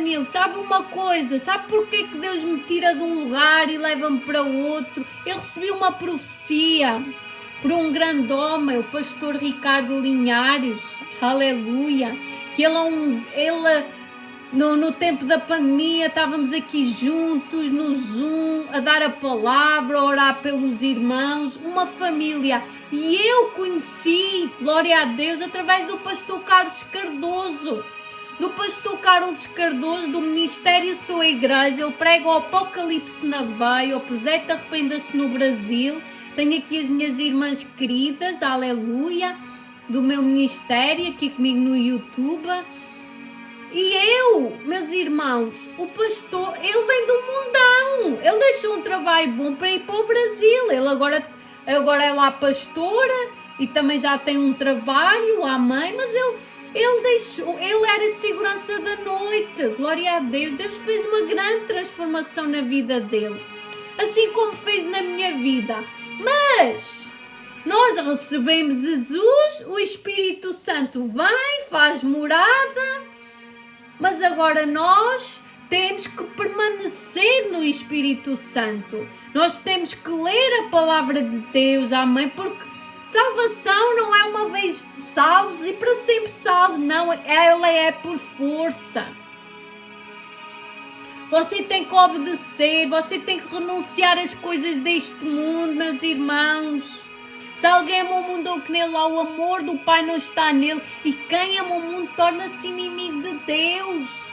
Camilo, sabe uma coisa? Sabe porquê que Deus me tira de um lugar e leva-me para outro? Eu recebi uma profecia por um grande homem, o pastor Ricardo Linhares, aleluia, que no tempo da pandemia estávamos aqui juntos no Zoom a dar a palavra, a orar pelos irmãos, uma família, e eu conheci, glória a Deus, através do pastor Carlos Cardoso, do Ministério Sua Igreja. Ele prega o Apocalipse na veia, o projeto Arrependa-se no Brasil. Tenho aqui as minhas irmãs queridas, aleluia, do meu ministério, aqui comigo no YouTube. E eu, meus irmãos, o pastor, ele vem do mundão, ele deixou um trabalho bom para ir para o Brasil, ele agora é lá pastora e também já tem um trabalho, amém, mas ele era segurança da noite, glória a Deus. Deus fez uma grande transformação na vida dele, assim como fez na minha vida, mas nós recebemos Jesus, o Espírito Santo vem, faz morada, mas agora nós temos que permanecer no Espírito Santo. Nós temos que ler a palavra de Deus, amém? Porque salvação não é uma vez salvos e para sempre salvos, não, ela é por força. Você tem que obedecer, você tem que renunciar às coisas deste mundo, meus irmãos. Se alguém ama o mundo ou que nele há, o amor do Pai não está nele, e quem ama o mundo torna-se inimigo de Deus.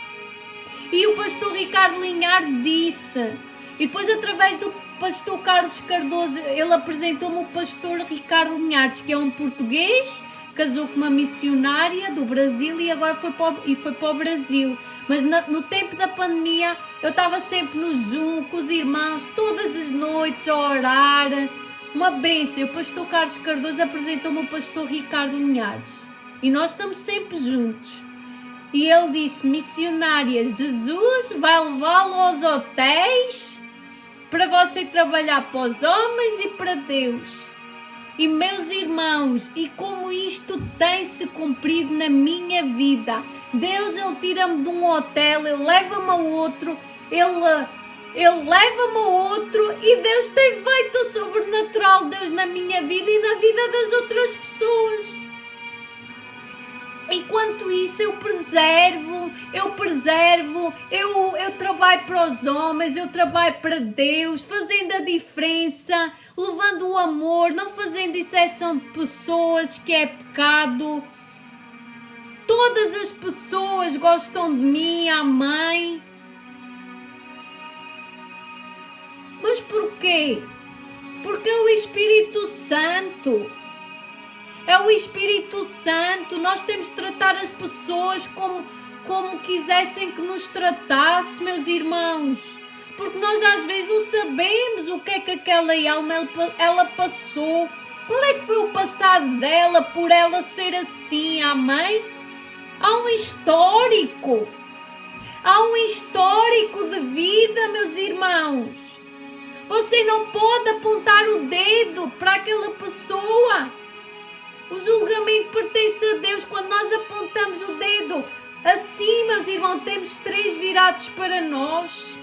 E o pastor Ricardo Linhares disse, e depois através do pastor Carlos Cardoso, ele apresentou-me o pastor Ricardo Linhares, que é um português, casou com uma missionária do Brasil e agora foi para o Brasil. Mas no tempo da pandemia eu estava sempre no Zoom com os irmãos, todas as noites a orar. Uma bênção. O pastor Carlos Cardoso apresentou-me o pastor Ricardo Linhares. E nós estamos sempre juntos. E ele disse, missionária, Jesus vai levá-lo aos hotéis para você trabalhar para os homens e para Deus. E meus irmãos, e como isto tem se cumprido na minha vida. Deus, ele tira-me de um hotel, ele leva-me a outro, ele leva-me a outro, e Deus tem feito o sobrenatural de Deus na minha vida e na vida das outras pessoas. Enquanto isso eu trabalho para os homens, eu trabalho para Deus, fazendo a diferença, levando o amor, não fazendo exceção de pessoas, que é pecado. Todas as pessoas gostam de mim, amém. Mas porquê? Porque é o Espírito Santo. É o Espírito Santo. Nós temos de tratar as pessoas como quisessem que nos tratasse, meus irmãos. Porque nós às vezes não sabemos o que é que aquela alma ela passou. Qual é que foi o passado dela por ela ser assim, amém? Há um histórico. Há um histórico de vida, meus irmãos. Você não pode apontar o dedo para aquela pessoa. O julgamento pertence a Deus. Quando nós apontamos o dedo assim, meus irmãos, temos três virados para nós.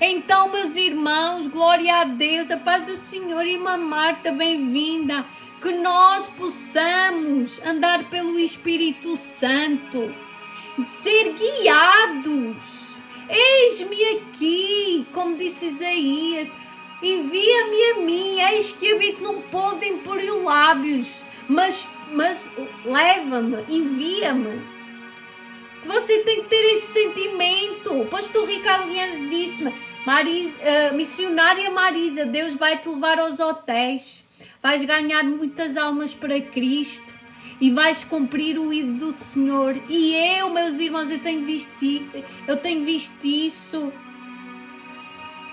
Então, meus irmãos, glória a Deus, a paz do Senhor. Irmã Marta, bem-vinda. Que nós possamos andar pelo Espírito Santo, ser guiados. Eis-me aqui, como disse Isaías, envia-me a mim, eis que habito num povo de impuros lábios, mas leva-me, envia-me. Você tem que ter esse sentimento. O pastor Ricardo Linhares disse-me, missionária Marisa, Deus vai te levar aos hotéis, vais ganhar muitas almas para Cristo e vais cumprir o ídolo do Senhor. E eu, meus irmãos, eu tenho visto isso,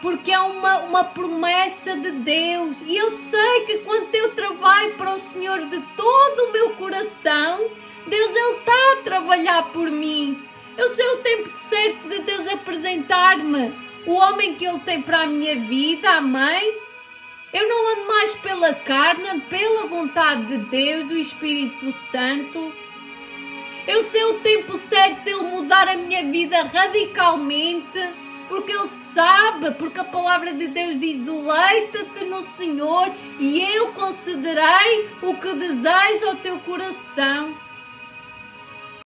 porque é uma promessa de Deus. E eu sei que quando eu trabalho para o Senhor de todo o meu coração, Deus, Ele está a trabalhar por mim. Eu sei o tempo certo de Deus apresentar-me o homem que Ele tem para a minha vida, amém? Eu não ando mais pela carne, ando pela vontade de Deus, do Espírito Santo. Eu sei o tempo certo dele mudar a minha vida radicalmente, porque ele sabe, porque a palavra de Deus diz: deleita-te no Senhor e eu concederei o que deseja ao teu coração.